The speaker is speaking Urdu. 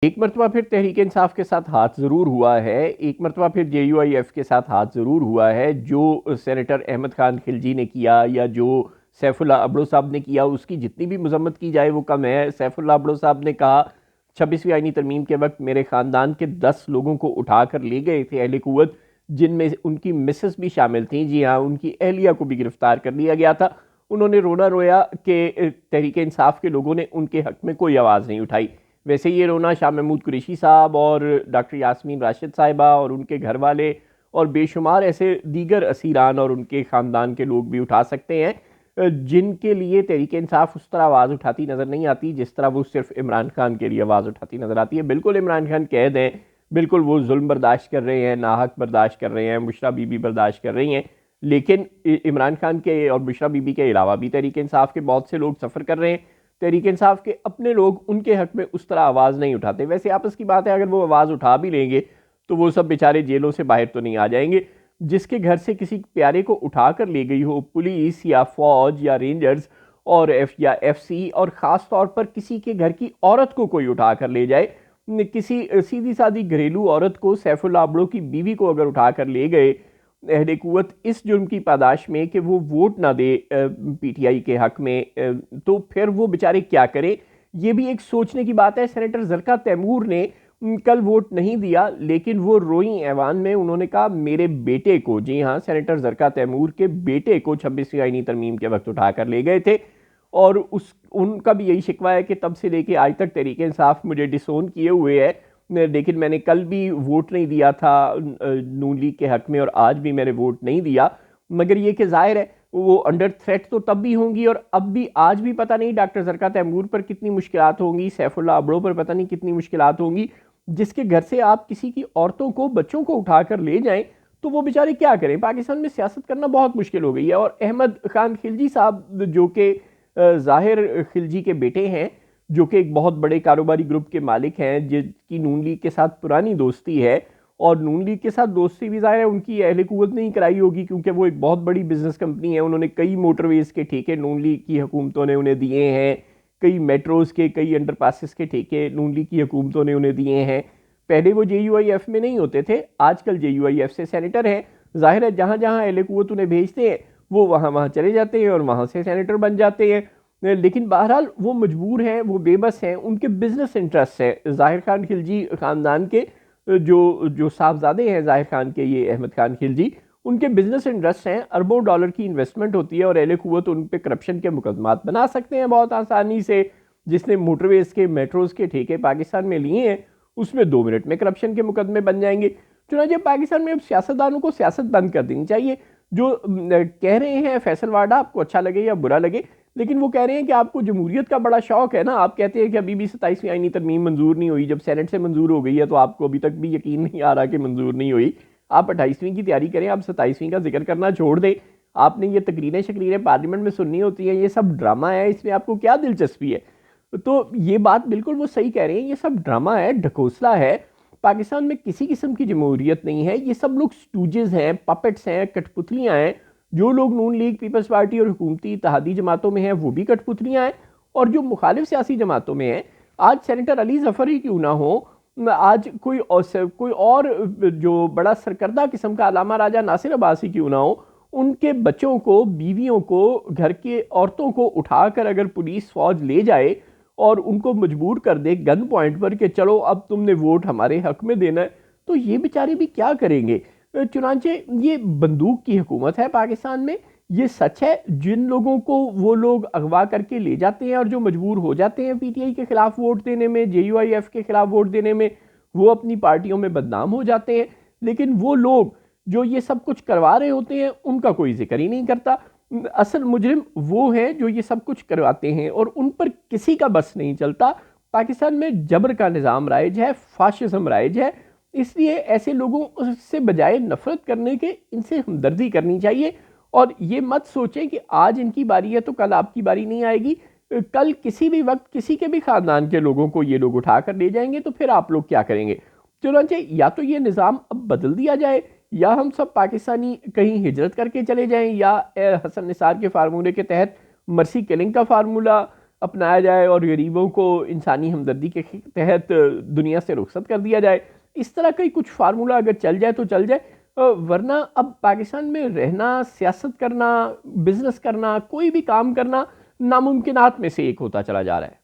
ایک مرتبہ پھر تحریک انصاف کے ساتھ ہاتھ ضرور ہوا ہے، ایک مرتبہ پھر جے یو آئی ایف کے ساتھ ہاتھ ضرور ہوا ہے۔ جو سینیٹر احمد خان خلجی نے کیا یا جو سیف اللہ ابڑو صاحب نے کیا، اس کی جتنی بھی مذمت کی جائے وہ کم ہے۔ سیف اللہ ابڑو صاحب نے کہا 26ویں آئینی ترمیم کے وقت میرے خاندان کے 10 لوگوں کو اٹھا کر لے گئے تھے اہل قوت، جن میں ان کی مسز بھی شامل تھیں، جی ہاں ان کی اہلیہ کو بھی گرفتار کر لیا گیا تھا۔ انہوں نے رونا رویا کہ تحریک انصاف کے لوگوں نے ان کے حق میں کوئی آواز نہیں اٹھائی۔ ویسے یہ رونا شاہ محمود قریشی صاحب اور ڈاکٹر یاسمین راشد صاحبہ اور ان کے گھر والے اور بے شمار ایسے دیگر اسیران اور ان کے خاندان کے لوگ بھی اٹھا سکتے ہیں، جن کے لیے تحریک انصاف اس طرح آواز اٹھاتی نظر نہیں آتی جس طرح وہ صرف عمران خان کے لیے آواز اٹھاتی نظر آتی ہے۔ بالکل عمران خان قید ہیں، بالکل وہ ظلم برداشت کر رہے ہیں، ناحق برداشت کر رہے ہیں، بشریٰ بی بی برداشت کر رہی ہیں، لیکن عمران خان کے اور بشریٰ بی بی کے علاوہ بھی تحریک انصاف کے بہت سے لوگ سفر کر رہے ہیں۔ تحریک انصاف کے اپنے لوگ ان کے حق میں اس طرح آواز نہیں اٹھاتے۔ ویسے آپس کی بات ہے، اگر وہ آواز اٹھا بھی لیں گے تو وہ سب بیچارے جیلوں سے باہر تو نہیں آ جائیں گے۔ جس کے گھر سے کسی پیارے کو اٹھا کر لے گئی ہو پولیس یا فوج یا رینجرز اور ایف سی، اور خاص طور پر کسی کے گھر کی عورت کو کوئی اٹھا کر لے جائے، کسی سیدھی سادی گھریلو عورت کو، سیف اللہ ابڑو کی بیوی کو اگر اٹھا کر لے گئے اہل قوت اس جرم کی پاداش میں کہ وہ ووٹ نہ دے پی ٹی آئی کے حق میں، تو پھر وہ بیچارے کیا کریں؟ یہ بھی ایک سوچنے کی بات ہے۔ سینیٹر زرقا تیمور نے کل ووٹ نہیں دیا، لیکن وہ روئیں ایوان میں، انہوں نے کہا میرے بیٹے کو، جی ہاں سینیٹر زرقا تیمور کے بیٹے کو 26ویں آئینی ترمیم کے وقت اٹھا کر لے گئے تھے، اور ان کا بھی یہی شکوہ ہے کہ تب سے لے کے آج تک تحریک انصاف مجھے ڈسون کیے ہوئے ہے، لیکن میں نے کل بھی ووٹ نہیں دیا تھا نون لیگ کے حق میں اور آج بھی میں نے ووٹ نہیں دیا۔ مگر یہ کہ ظاہر ہے وہ انڈر تھریٹ تو تب بھی ہوں گی، اور اب بھی آج بھی پتہ نہیں ڈاکٹر زرقا تیمور پر کتنی مشکلات ہوں گی، سیف اللہ ابڑو پر پتہ نہیں کتنی مشکلات ہوں گی، جس کے گھر سے آپ کسی کی عورتوں کو، بچوں کو اٹھا کر لے جائیں تو وہ بیچارے کیا کریں؟ پاکستان میں سیاست کرنا بہت مشکل ہو گئی ہے۔ اور احمد خان خلجی صاحب جو کہ ظاہر خلجی کے بیٹے ہیں، جو کہ ایک بہت بڑے کاروباری گروپ کے مالک ہیں، جن کی نون لیگ کے ساتھ پرانی دوستی ہے، اور نون لیگ کے ساتھ دوستی بھی ظاہر ہے ان کی اہل قوت نہیں کرائی ہوگی، کیونکہ وہ ایک بہت بڑی بزنس کمپنی ہے، انہوں نے کئی موٹر ویز کے ٹھیکے نون لیگ کی حکومتوں نے انہیں دیے ہیں، کئی میٹروز کے، کئی انڈر پاسز کے ٹھیکے نون لیگ کی حکومتوں نے انہیں دیے ہیں۔ پہلے وہ جے یو آئی ایف میں نہیں ہوتے تھے، آج کل جے یو آئی ایف سے سینیٹر ہیں، ظاہر ہے جہاں جہاں اہل قوت انہیں بھیجتے ہیں وہ وہاں وہاں چلے جاتے ہیں اور وہاں سے سینیٹر بن جاتے ہیں۔ لیکن بہرحال وہ مجبور ہیں، وہ بے بس ہیں، ان کے بزنس انٹرسٹ ہیں ظاہر خان خلجی خاندان کے، جو صاحبزادے ہیں ظاہر خان کے، یہ احمد خان خلجی، ان کے بزنس انٹرسٹ ہیں، اربوں ڈالر کی انویسٹمنٹ ہوتی ہے، اور اہل قوت ان پہ کرپشن کے مقدمات بنا سکتے ہیں بہت آسانی سے۔ جس نے موٹر ویز کے، میٹروز کے ٹھیکے پاکستان میں لیے ہیں، اس میں 2 منٹ میں کرپشن کے مقدمے بن جائیں گے۔ چنانچہ پاکستان میں اب سیاستدانوں کو سیاست بند کر دینی چاہیے۔ جو کہہ رہے ہیں فیصل وارڈا، آپ کو اچھا لگے یا برا لگے، لیکن وہ کہہ رہے ہیں کہ آپ کو جمہوریت کا بڑا شوق ہے نا، آپ کہتے ہیں کہ ابھی بھی 27ویں آئینی ترمیم منظور نہیں ہوئی، جب سینٹ سے منظور ہو گئی ہے تو آپ کو ابھی تک بھی یقین نہیں آ رہا کہ منظور نہیں ہوئی۔ آپ 28ویں کی تیاری کریں، آپ 27ویں کا ذکر کرنا چھوڑ دیں۔ آپ نے یہ تقریریں پارلیمنٹ میں سننی ہوتی ہیں، یہ سب ڈرامہ ہے، اس میں آپ کو کیا دلچسپی ہے؟ تو یہ بات بالکل وہ صحیح کہہ رہے ہیں، یہ سب ڈرامہ ہے، ڈھکوسلا ہے۔ پاکستان میں کسی قسم کی جمہوریت نہیں ہے، یہ سب لوگ سٹوجز ہیں، پپٹس ہیں، کٹ پتلیاں ہیں۔ جو لوگ نون لیگ، پیپلز پارٹی اور حکومتی اتحادی جماعتوں میں ہیں وہ بھی کٹ پتلیاں ہیں، اور جو مخالف سیاسی جماعتوں میں ہیں، آج سینیٹر علی ظفر ہی کیوں نہ ہو، آج کوئی اور جو بڑا سرکردہ قسم کا علامہ راجہ ناصر عباس ہی کیوں نہ ہو، ان کے بچوں کو، بیویوں کو، گھر کے عورتوں کو اٹھا کر اگر پولیس فوج لے جائے اور ان کو مجبور کر دے گن پوائنٹ پر کہ چلو اب تم نے ووٹ ہمارے حق میں دینا ہے، تو یہ بیچارے بھی کیا کریں گے؟ چنانچہ یہ بندوق کی حکومت ہے پاکستان میں، یہ سچ ہے۔ جن لوگوں کو وہ لوگ اغوا کر کے لے جاتے ہیں اور جو مجبور ہو جاتے ہیں پی ٹی آئی کے خلاف ووٹ دینے میں، جے یو آئی ایف کے خلاف ووٹ دینے میں، وہ اپنی پارٹیوں میں بدنام ہو جاتے ہیں، لیکن وہ لوگ جو یہ سب کچھ کروا رہے ہوتے ہیں ان کا کوئی ذکر ہی نہیں کرتا۔ اصل مجرم وہ ہیں جو یہ سب کچھ کرواتے ہیں، اور ان پر کسی کا بس نہیں چلتا۔ پاکستان میں جبر کا نظام رائج ہے، فاشزم رائج ہے، اس لیے ایسے لوگوں سے بجائے نفرت کرنے کے ان سے ہمدردی کرنی چاہیے، اور یہ مت سوچیں کہ آج ان کی باری ہے تو کل آپ کی باری نہیں آئے گی۔ کل کسی بھی وقت کسی کے بھی خاندان کے لوگوں کو یہ لوگ اٹھا کر لے جائیں گے تو پھر آپ لوگ کیا کریں گے؟ چنانچہ یا تو یہ نظام اب بدل دیا جائے، یا ہم سب پاکستانی کہیں ہجرت کر کے چلے جائیں، یا حسن نثار کے فارمولے کے تحت مرسی کلنگ کا فارمولہ اپنایا جائے اور غریبوں کو انسانی ہمدردی کے تحت دنیا سے رخصت کر دیا جائے. اس طرح کا کچھ فارمولہ اگر چل جائے تو چل جائے, ورنہ اب پاکستان میں رہنا, سیاست کرنا, بزنس کرنا, کوئی بھی کام کرنا ناممکنات میں سے ایک ہوتا چلا جا رہا ہے.